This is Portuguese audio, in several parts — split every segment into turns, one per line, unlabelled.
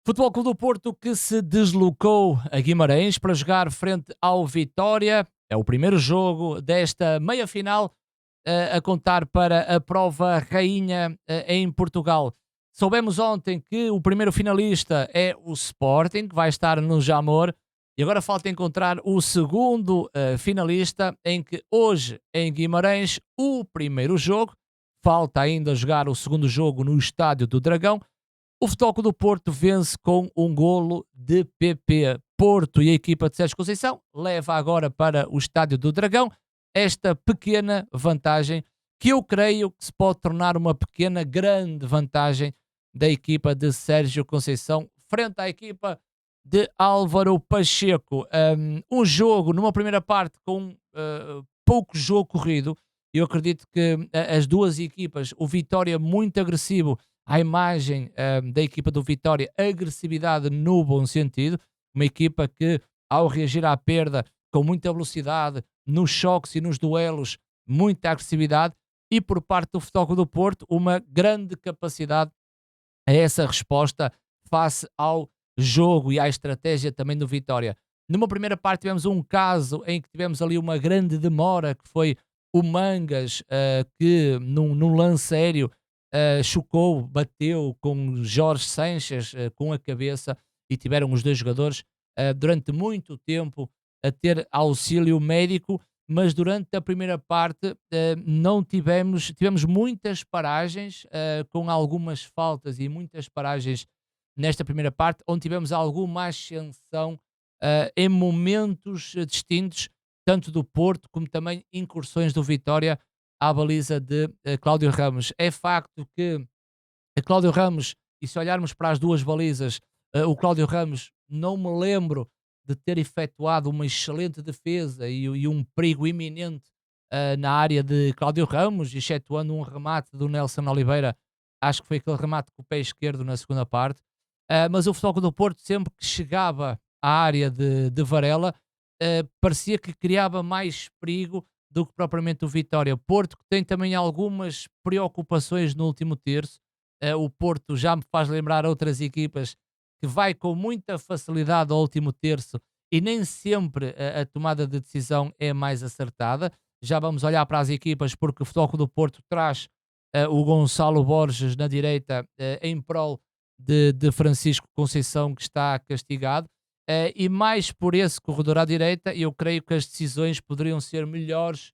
Futebol Clube do Porto que se deslocou a Guimarães para jogar frente ao Vitória. É o primeiro jogo desta meia-final a contar para a prova rainha em Portugal. Soubemos ontem que o primeiro finalista é o Sporting, que vai estar no Jamor. E agora falta encontrar o segundo finalista, em que hoje, em Guimarães, o primeiro jogo. Falta ainda jogar o segundo jogo no Estádio do Dragão. O Futebol Clube do Porto vence com um golo de PP. Porto e a equipa de Sérgio Conceição leva agora para o Estádio do Dragão esta pequena vantagem que eu creio que se pode tornar uma pequena grande vantagem da equipa de Sérgio Conceição frente à equipa de Álvaro Pacheco. Um jogo numa primeira parte com pouco jogo corrido. Eu acredito que as duas equipas, o Vitória muito agressivo à imagem da equipa do Vitória, agressividade no bom sentido, uma equipa que ao reagir à perda com muita velocidade, nos choques e nos duelos, muita agressividade, e por parte do Futebol Clube do Porto, uma grande capacidade a essa resposta face ao jogo e à estratégia também do Vitória. Numa primeira parte tivemos um caso em que tivemos ali uma grande demora, que foi o Mangas, que num lance aéreo chocou, bateu com Jorge Sanches com a cabeça, e tiveram os dois jogadores durante muito tempo a ter auxílio médico, mas durante a primeira parte não tivemos muitas paragens, com algumas faltas e muitas paragens nesta primeira parte, onde tivemos alguma ascensão em momentos distintos, tanto do Porto como também incursões do Vitória à baliza de Cláudio Ramos. É facto que Cláudio Ramos, e se olharmos para as duas balizas, o Cláudio Ramos, não me lembro de ter efetuado uma excelente defesa e um perigo iminente na área de Cláudio Ramos, excetuando um remate do Nelson Oliveira. Acho que foi aquele remate com o pé esquerdo na segunda parte. Mas o Futebol Clube do Porto, sempre que chegava à área de Varela, parecia que criava mais perigo do que propriamente o Vitória. Porto que tem também algumas preocupações no último terço. O Porto já me faz lembrar outras equipas que vai com muita facilidade ao último terço e nem sempre a tomada de decisão é mais acertada. Já vamos olhar para as equipas, porque o Futebol Clube do Porto traz o Gonçalo Borges na direita em prol de Francisco Conceição, que está castigado. E mais por esse corredor à direita, eu creio que as decisões poderiam ser melhores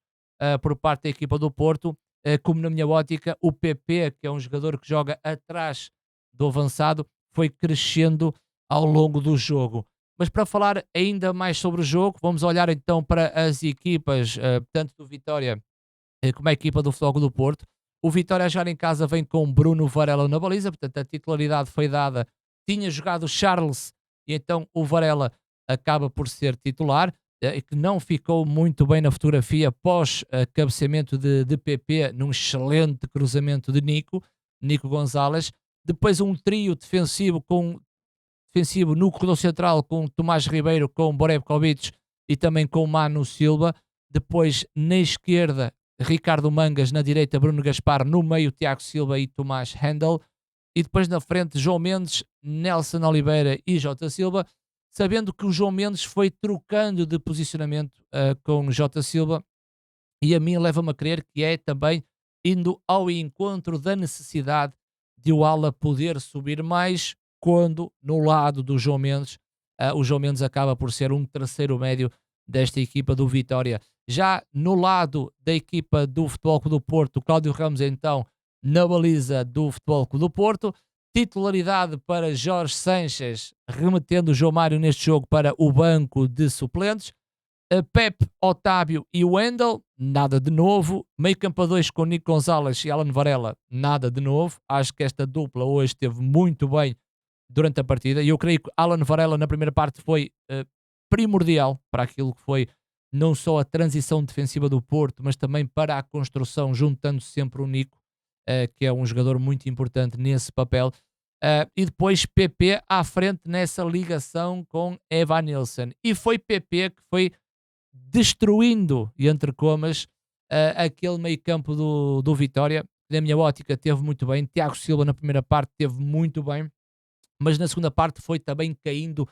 por parte da equipa do Porto, como na minha ótica, o PP, que é um jogador que joga atrás do avançado, foi crescendo ao longo do jogo. Mas para falar ainda mais sobre o jogo, vamos olhar então para as equipas, tanto do Vitória como a equipa do Futebol Clube do Porto. O Vitória a jogar em casa vem com Bruno Varela na baliza, portanto a titularidade foi dada. Tinha jogado Charles e então o Varela acaba por ser titular, que não ficou muito bem na fotografia pós cabeceamento de PP num excelente cruzamento de Nico Gonzalez. Depois um trio defensivo no corredor central com Tomás Ribeiro, com Borebkovic e também com Manu Silva. Depois na esquerda Ricardo Mangas, na direita Bruno Gaspar, no meio Tiago Silva e Tomás Handel, e depois na frente João Mendes, Nelson Oliveira e Jota Silva, sabendo que o João Mendes foi trocando de posicionamento com Jota Silva, e a mim leva-me a crer que é também indo ao encontro da necessidade de o ala poder subir mais, quando no lado do João Mendes, o João Mendes acaba por ser um terceiro médio desta equipa do Vitória. Já no lado da equipa do Futebol Clube do Porto, Cláudio Ramos então na baliza do Futebol Clube do Porto, titularidade para Jorge Sanches, remetendo o João Mário neste jogo para o banco de suplentes. Pepe, Otávio e Wendel, nada de novo. Meio campo a dois com Nico Gonzalez e Alan Varela, nada de novo. Acho que esta dupla hoje esteve muito bem durante a partida, e eu creio que Alan Varela na primeira parte foi primordial para aquilo que foi não só a transição defensiva do Porto, mas também para a construção, juntando sempre o Nico, que é um jogador muito importante nesse papel. E depois PP à frente nessa ligação com Evan Nilsson. E foi PP que foi destruindo, entre comas, aquele meio campo do Vitória. Na minha ótica teve muito bem. Tiago Silva na primeira parte teve muito bem, mas na segunda parte foi também caindo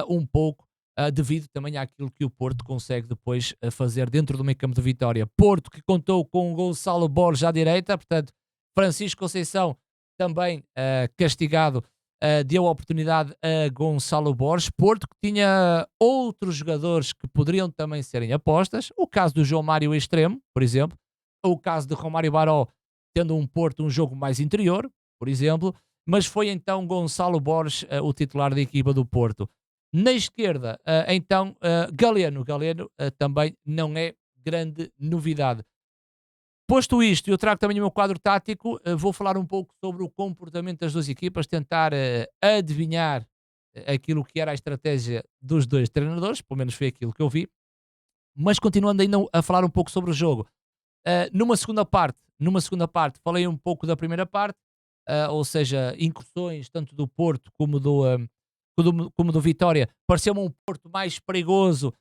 um pouco, devido também àquilo que o Porto consegue depois fazer dentro do meio campo de Vitória. Porto que contou com o Gonçalo Borges à direita, portanto, Francisco Conceição também castigado, deu a oportunidade a Gonçalo Borges. Porto que tinha outros jogadores que poderiam também serem apostas, o caso do João Mário extremo, por exemplo, ou o caso de Romário Baró tendo um Porto um jogo mais interior, por exemplo, mas foi então Gonçalo Borges o titular da equipa do Porto. Na esquerda, então, Galeno. Galeno também não é grande novidade. Posto isto, eu trago também o meu quadro tático, vou falar um pouco sobre o comportamento das duas equipas, tentar adivinhar aquilo que era a estratégia dos dois treinadores, pelo menos foi aquilo que eu vi, mas continuando ainda a falar um pouco sobre o jogo. Numa segunda parte, falei um pouco da primeira parte, ou seja, incursões tanto do Porto como do Vitória. Pareceu-me um Porto mais perigoso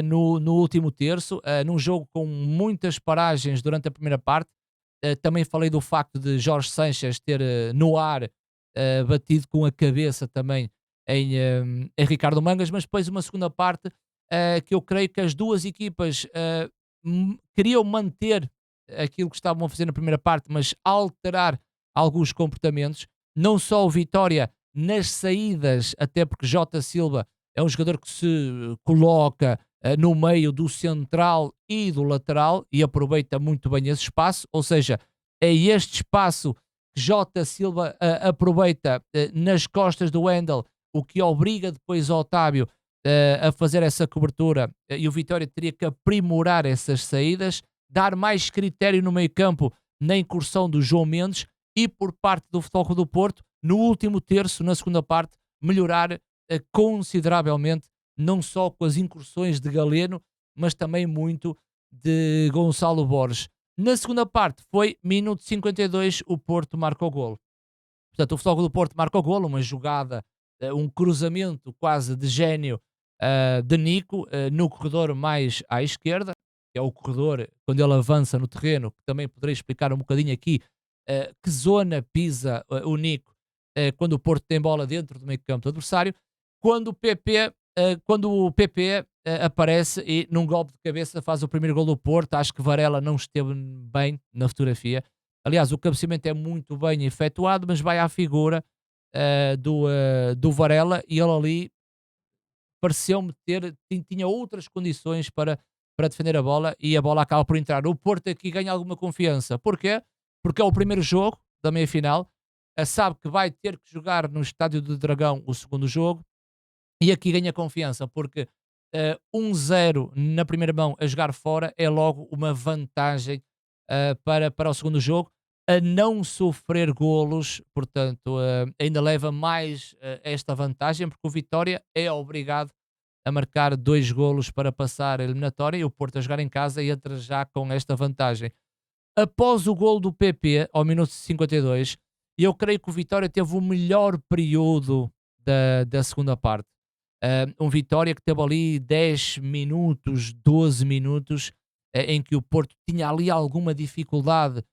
no último terço, num jogo com muitas paragens durante a primeira parte. Também falei do facto de Jorge Sanchez ter no ar batido com a cabeça também em Ricardo Mangas, mas depois uma segunda parte que eu creio que as duas equipas queriam manter aquilo que estavam a fazer na primeira parte, mas alterar alguns comportamentos. Não só o Vitória nas saídas, até porque Jota Silva é um jogador que se coloca no meio do central e do lateral e aproveita muito bem esse espaço, ou seja, é este espaço que Jota Silva aproveita nas costas do Wendel, o que obriga depois o Otávio a fazer essa cobertura, e o Vitória teria que aprimorar essas saídas, dar mais critério no meio campo na incursão do João Mendes e por parte do Futebol Clube do Porto, no último terço, na segunda parte, melhorar consideravelmente, não só com as incursões de Galeno, mas também muito de Gonçalo Borges. Na segunda parte, foi minuto 52, o Porto marca o golo. Portanto, o Futebol Clube do Porto marca o golo, uma jogada, um cruzamento quase de gênio de Nico, no corredor mais à esquerda, que é o corredor quando ele avança no terreno, que também poderei explicar um bocadinho aqui que zona pisa o Nico quando o Porto tem bola dentro do meio campo do adversário, quando o PP aparece e num golpe de cabeça faz o primeiro gol do Porto. Acho que Varela não esteve bem na fotografia. Aliás, o cabeceamento é muito bem efetuado, mas vai à figura do Varela, e ele ali pareceu-me tinha outras condições para defender a bola, e a bola acaba por entrar. O Porto aqui ganha alguma confiança. Porquê? Porque é o primeiro jogo da meia-final, sabe que vai ter que jogar no Estádio do Dragão o segundo jogo, e aqui ganha confiança, porque 1-0 na primeira mão a jogar fora é logo uma vantagem para o segundo jogo, a não sofrer golos, portanto ainda leva mais esta vantagem, porque o Vitória é obrigado a marcar 2 golos para passar a eliminatória, e o Porto a jogar em casa e entra já com esta vantagem. Após o gol do PP, ao minuto 52, eu creio que o Vitória teve o melhor período da segunda parte. Um Vitória que teve ali 10 minutos, 12 minutos, em que o Porto tinha ali alguma dificuldade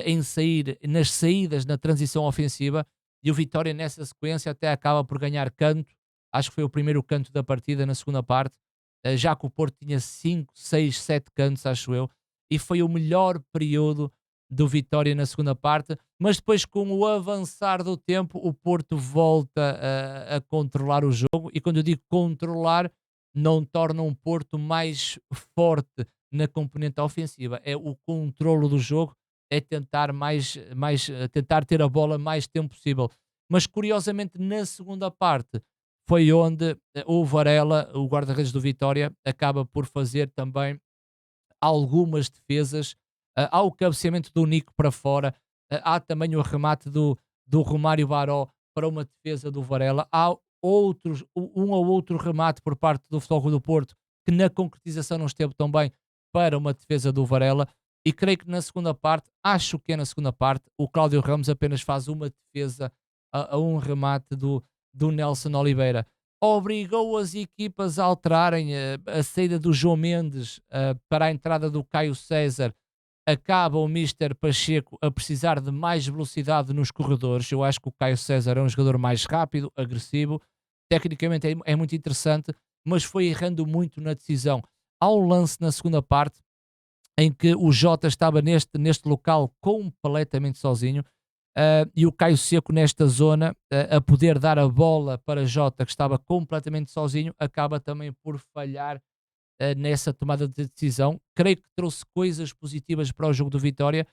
em sair, nas saídas, na transição ofensiva, e o Vitória nessa sequência até acaba por ganhar canto. Acho que foi o primeiro canto da partida na segunda parte, já que o Porto tinha 5, 6, 7 cantos, acho eu, e foi o melhor período do Vitória na segunda parte, mas depois com o avançar do tempo o Porto volta a controlar o jogo, e quando eu digo controlar, não torna um Porto mais forte na componente ofensiva, é o controlo do jogo, é tentar tentar ter a bola mais tempo possível. Mas curiosamente na segunda parte foi onde o Varela, o guarda-redes do Vitória, acaba por fazer também algumas defesas. Há o cabeceamento do Nico para fora, há também o remate do Romário Baró para uma defesa do Varela, há um ou outro remate por parte do Futebol Clube do Porto que na concretização não esteve tão bem, para uma defesa do Varela, e creio que na segunda parte, acho que é na segunda parte, o Cláudio Ramos apenas faz uma defesa a um remate do Nelson Oliveira. Obrigou as equipas a alterarem a saída do João Mendes para a entrada do Caio César, acaba o Mister Pacheco a precisar de mais velocidade nos corredores. Eu acho que o Caio César é um jogador mais rápido, agressivo, tecnicamente é muito interessante, mas foi errando muito na decisão. Há um lance na segunda parte em que o Jota estava neste local completamente sozinho, e o Caio Seco nesta zona, a poder dar a bola para Jota, que estava completamente sozinho, acaba também por falhar nessa tomada de decisão. Creio que trouxe coisas positivas para o jogo do Vitória,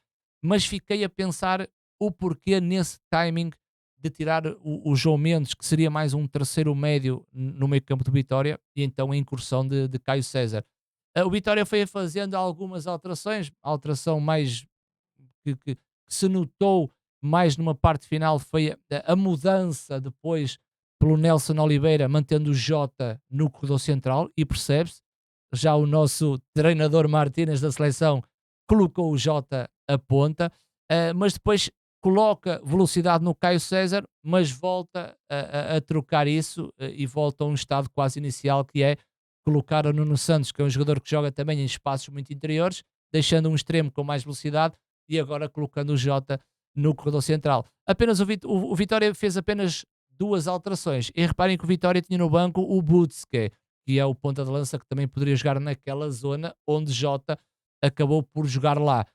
mas fiquei a pensar o porquê nesse timing de tirar o João Mendes, que seria mais um terceiro médio no meio campo do Vitória, e então a incursão de Caio César. O Vitória foi fazendo algumas alterações, a alteração mais que se notou mais numa parte final foi a mudança depois pelo Nelson Oliveira, mantendo o Jota no corredor central, e percebe-se, já o nosso treinador Martínez da seleção colocou o Jota a ponta, mas depois coloca velocidade no Caio César, mas volta a trocar isso, e volta a um estado quase inicial, que é colocar o Nuno Santos, que é um jogador que joga também em espaços muito interiores, deixando um extremo com mais velocidade, e agora colocando o Jota no corredor central. Apenas o Vitória fez apenas duas alterações, e reparem que o Vitória tinha no banco o Butske, que é o ponta de lança que também poderia jogar naquela zona onde Jota acabou por jogar lá.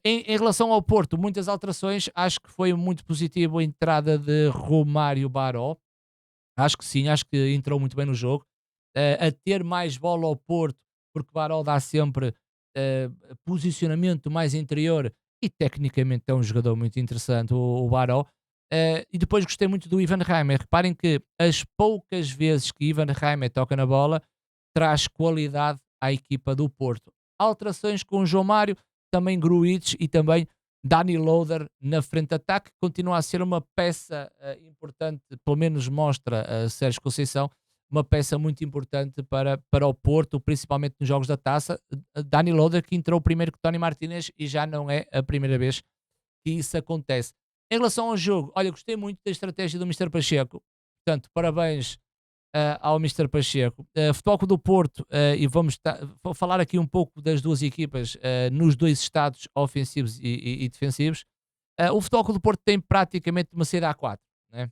Em relação ao Porto, muitas alterações, acho que foi muito positivo a entrada de Romário Baró, acho que sim, acho que entrou muito bem no jogo, a ter mais bola ao Porto, porque Baró dá sempre posicionamento mais interior, e tecnicamente é um jogador muito interessante, o Baró. E depois gostei muito do Ivan Reimer. Reparem que as poucas vezes que Ivan Reimer toca na bola, traz qualidade à equipa do Porto. Alterações com o João Mário, também Gruitch e também Dani Loader na frente de ataque, continua a ser uma peça importante, pelo menos mostra Sérgio Conceição, uma peça muito importante para o Porto, principalmente nos jogos da Taça. Dani Loader, que entrou primeiro que Tony Martínez, e já não é a primeira vez que isso acontece. Em relação ao jogo, olha, gostei muito da estratégia do Mister Pacheco, portanto, parabéns ao Mister Pacheco. Futebol Clube do Porto, e vou falar aqui um pouco das duas equipas nos dois estados ofensivos e defensivos. O Futebol Clube do Porto tem praticamente uma saída a 4, né?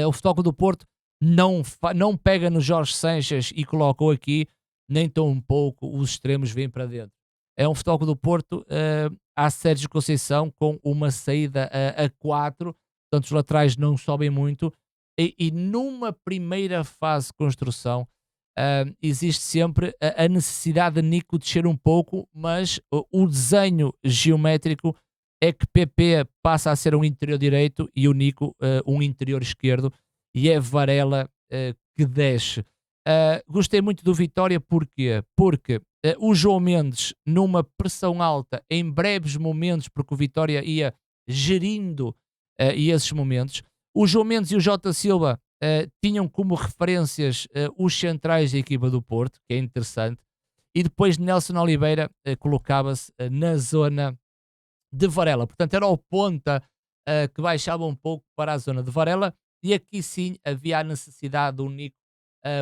O Futebol Clube do Porto não pega no Jorge Sanches e coloca-o aqui, nem tão um pouco os extremos vêm para dentro. É um Futebol Clube do Porto a Sérgio Conceição, com uma saída a 4, portanto os laterais não sobem muito, e numa primeira fase de construção existe sempre a necessidade de Nico descer um pouco, mas o desenho geométrico é que PP passa a ser um interior direito e o Nico um interior esquerdo, e é Varela que desce. Gostei muito do Vitória, porquê? Porque o João Mendes, numa pressão alta, em breves momentos, porque o Vitória ia gerindo esses momentos, o João Mendes e o Jota Silva tinham como referências os centrais da equipa do Porto, que é interessante, e depois Nelson Oliveira colocava-se na zona de Varela. Portanto, era o ponta que baixava um pouco para a zona de Varela, e aqui sim havia a necessidade do Nico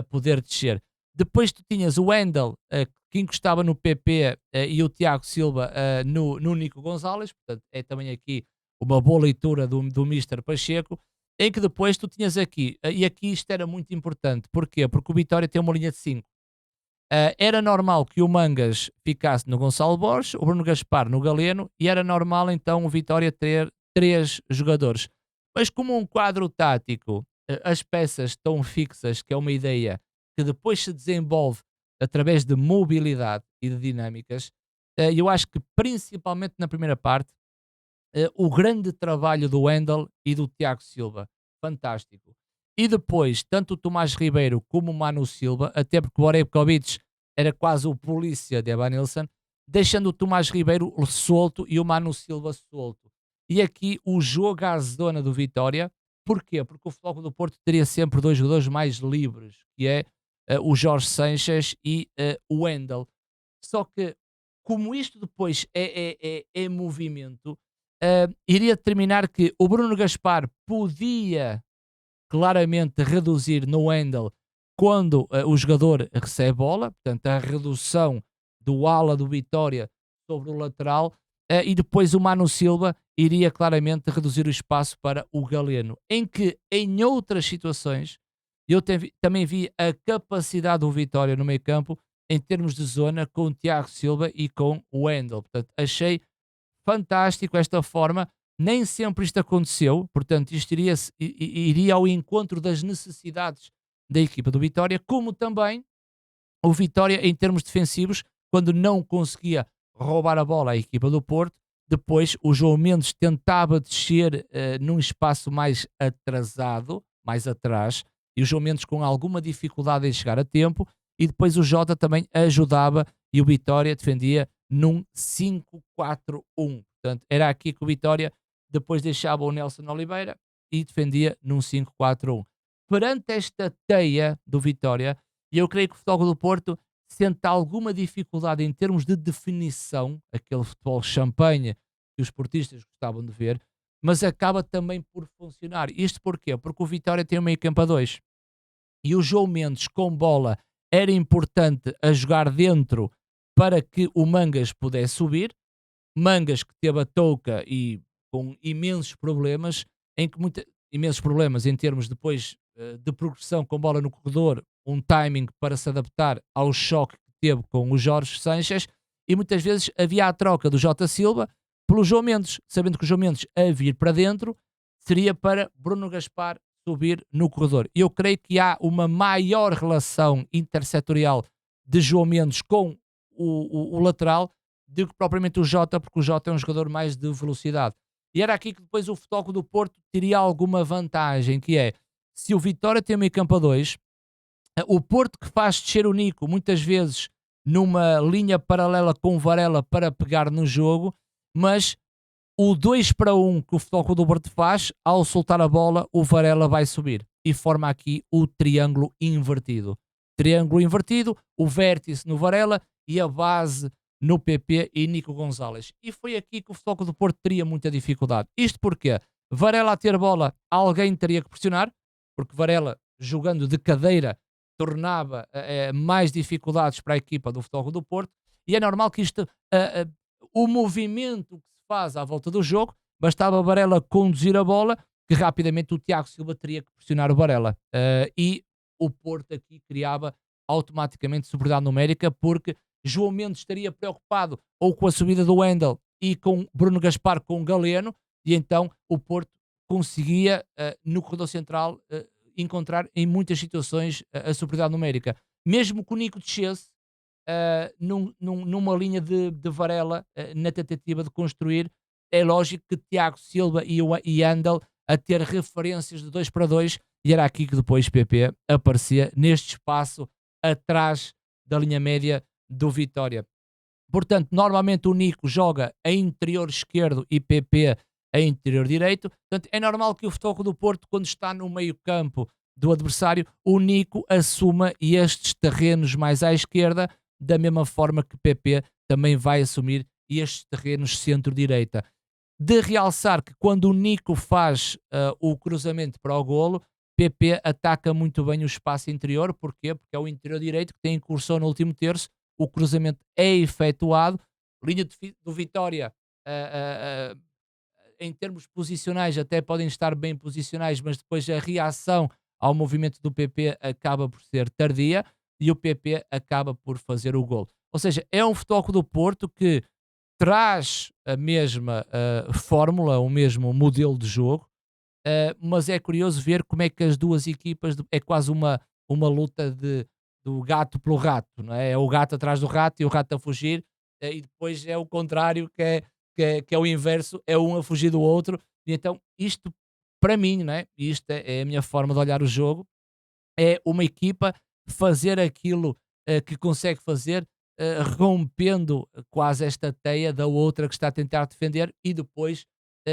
poder descer. Depois tu tinhas o Wendel, que encostava no PP, e o Tiago Silva no Nico Gonzalez, portanto é também aqui uma boa leitura do Mister Pacheco, em que depois tu tinhas aqui, e aqui isto era muito importante, porquê? Porque o Vitória tem uma linha de 5. Era normal que o Mangas ficasse no Gonçalo Borges, o Bruno Gaspar no Galeno, e era normal então o Vitória ter 3 jogadores. Mas como um quadro tático, as peças estão fixas, que é uma ideia que depois se desenvolve através de mobilidade e de dinâmicas, eu acho que principalmente na primeira parte, o grande trabalho do Wendel e do Tiago Silva, fantástico. E depois, tanto o Tomás Ribeiro como o Manu Silva, até porque o Orebkovic era quase o polícia de Evanilson, deixando o Tomás Ribeiro solto e o Manu Silva solto. E aqui o jogo à zona do Vitória, porquê? Porque o Futebol Clube do Porto teria sempre dois jogadores mais livres, que é o Jorge Sanches e o Wendel. Só que, como isto depois é movimento, iria determinar que o Bruno Gaspar podia claramente reduzir no Wendel quando o jogador recebe bola, portanto a redução do ala do Vitória sobre o lateral, e depois o Mano Silva iria claramente reduzir o espaço para o Galeno, em que em outras situações eu também vi a capacidade do Vitória no meio campo em termos de zona com o Tiago Silva e com o Wendel. Portanto, achei fantástico esta forma. Nem sempre isto aconteceu, portanto, isto iria ao encontro das necessidades da equipa do Vitória, como também o Vitória, em termos defensivos, quando não conseguia roubar a bola à equipa do Porto, depois o João Mendes tentava descer num espaço mais atrasado, mais atrás, e o João Mendes com alguma dificuldade em chegar a tempo, e depois o Jota também ajudava e o Vitória defendia num 5-4-1. Portanto, era aqui que o Vitória depois deixava o Nelson Oliveira e defendia num 5-4-1. Perante esta teia do Vitória, eu creio que o Futebol do Porto sente alguma dificuldade em termos de definição, aquele futebol champanhe que os portistas gostavam de ver, mas acaba também por funcionar. Isto porquê? Porque o Vitória tem um meio campo a dois. E o João Mendes com bola era importante a jogar dentro para que o Mangas pudesse subir. Mangas que teve a touca e com imensos problemas, imensos problemas em termos depois de progressão com bola no corredor, um timing para se adaptar ao choque que teve com o Jorge Sanches, e muitas vezes havia a troca do Jota Silva pelo João Mendes, sabendo que o João Mendes a vir para dentro seria para Bruno Gaspar subir no corredor. Eu creio que há uma maior relação intersetorial de João Mendes com o lateral do que propriamente o Jota, porque o Jota é um jogador mais de velocidade. E era aqui que depois o Futebol do Porto teria alguma vantagem, que é, se o Vitória tem meio campo a dois, o Porto que faz descer o Nico, muitas vezes numa linha paralela com o Varela para pegar no jogo, mas o 2-1 que o Futebol do Porto faz, ao soltar a bola, o Varela vai subir e forma aqui o triângulo invertido. Triângulo invertido, o vértice no Varela e a base no PP e Nico Gonzalez. E foi aqui que o Futebol do Porto teria muita dificuldade. Isto porque Varela a ter bola, alguém teria que pressionar, porque Varela, jogando de cadeira, tornava mais dificuldades para a equipa do Futebol do Porto, e é normal que isto, o movimento que se faz à volta do jogo, bastava Varela conduzir a bola, que rapidamente o Tiago Silva teria que pressionar o Varela. E o Porto aqui criava automaticamente superioridade numérica, porque João Mendes estaria preocupado ou com a subida do Wendel e com Bruno Gaspar com o Galeno, e então o Porto conseguia, no corredor central, encontrar em muitas situações a superioridade numérica. Mesmo que o Nico descesse numa linha de Varela, na tentativa de construir, é lógico que Tiago Silva e Andel a ter referências de 2 para 2, e era aqui que depois PP aparecia neste espaço atrás da linha média do Vitória. Portanto, normalmente o Nico joga a interior esquerdo e PP a interior direito. Portanto, é normal que o Futebol do Porto, quando está no meio campo do adversário, o Nico assuma estes terrenos mais à esquerda, da mesma forma que PP também vai assumir estes terrenos centro-direita. De realçar que quando o Nico faz o cruzamento para o golo, PP ataca muito bem o espaço interior. Porquê? Porque é o interior direito que tem incursão no último terço, o cruzamento é efetuado, linha do Vitória, em termos posicionais até podem estar bem posicionais, mas depois a reação ao movimento do PP acaba por ser tardia e o PP acaba por fazer o gol. Ou seja, é um Futebol do Porto que traz a mesma fórmula, o mesmo modelo de jogo, mas é curioso ver como é que as duas equipas, é quase uma luta do gato pelo rato, não é? É o gato atrás do rato e o rato a fugir, e depois é o contrário, que é o inverso, é um a fugir do outro, e então isto, para mim, não é? Isto é a minha forma de olhar o jogo, é uma equipa fazer aquilo que consegue fazer, rompendo quase esta teia da outra que está a tentar defender, e depois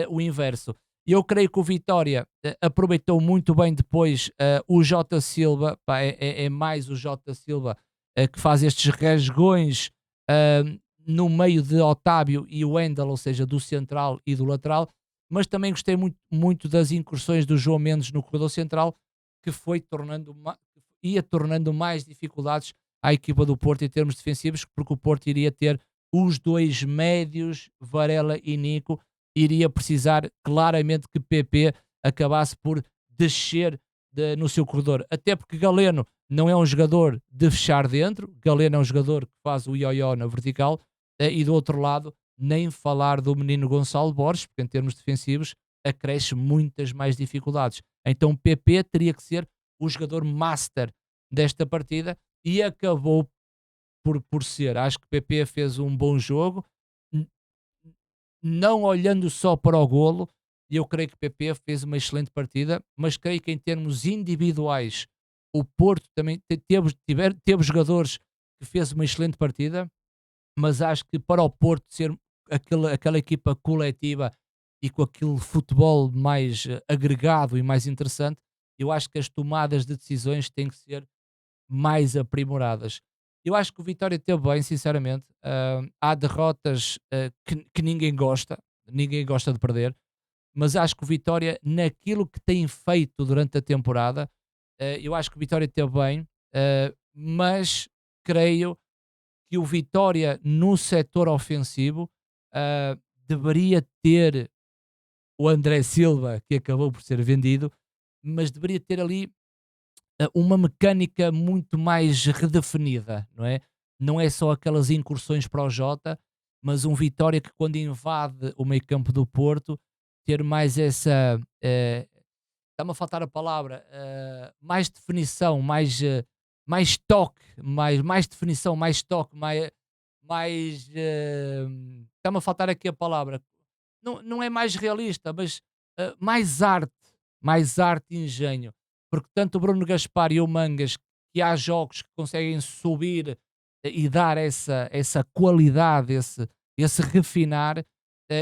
o inverso. Eu creio que o Vitória aproveitou muito bem depois o Jota Silva, pá, é mais o Jota Silva que faz estes rasgões no meio de Otávio e o Wendel, ou seja, do central e do lateral, mas também gostei muito, muito das incursões do João Mendes no corredor central, que ia tornando mais dificuldades à equipa do Porto em termos defensivos, porque o Porto iria ter os dois médios, Varela e Nico, iria precisar claramente que PP acabasse por descer no seu corredor. Até porque Galeno não é um jogador de fechar dentro, Galeno é um jogador que faz o ioió na vertical, e do outro lado, nem falar do menino Gonçalo Borges, porque em termos defensivos acresce muitas mais dificuldades. Então PP teria que ser o jogador master desta partida e acabou por ser. Acho que PP fez um bom jogo, n- não olhando só para o golo, e eu creio que PP fez uma excelente partida, mas creio que em termos individuais o Porto também teve jogadores que fez uma excelente partida, mas acho que para o Porto ser aquela equipa coletiva e com aquele futebol mais agregado e mais interessante, eu acho que as tomadas de decisões têm que ser mais aprimoradas. Eu acho que o Vitória teve bem, sinceramente. Há derrotas que ninguém gosta de perder, mas acho que o Vitória, naquilo que tem feito durante a temporada, eu acho que o Vitória teve bem, mas creio que o Vitória no setor ofensivo ah, deveria ter o André Silva, que acabou por ser vendido, mas deveria ter ali uma mecânica muito mais redefinida, não é? Não é só aquelas incursões para o Jota, mas um Vitória que quando invade o meio campo do Porto, ter mais essa, está-me a faltar a palavra, mais definição, mais toque, mais definição, mais toque, está-me a faltar aqui a palavra. Não é mais realista, mas mais arte e engenho. Porque tanto o Bruno Gaspar e o Mangas, que há jogos que conseguem subir e dar essa qualidade, esse refinar,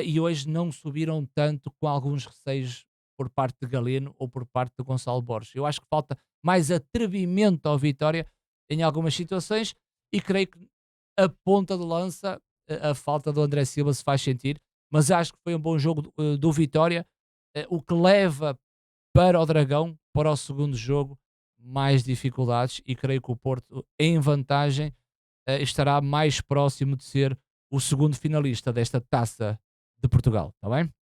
e hoje não subiram tanto com alguns receios por parte de Galeno ou por parte de Gonçalo Borges. Eu acho que falta mais atrevimento ao Vitória em algumas situações e creio que a ponta de lança, a falta do André Silva se faz sentir, mas acho que foi um bom jogo do Vitória, o que leva para o Dragão, para o segundo jogo, mais dificuldades e creio que o Porto, em vantagem, estará mais próximo de ser o segundo finalista desta Taça de Portugal, está bem?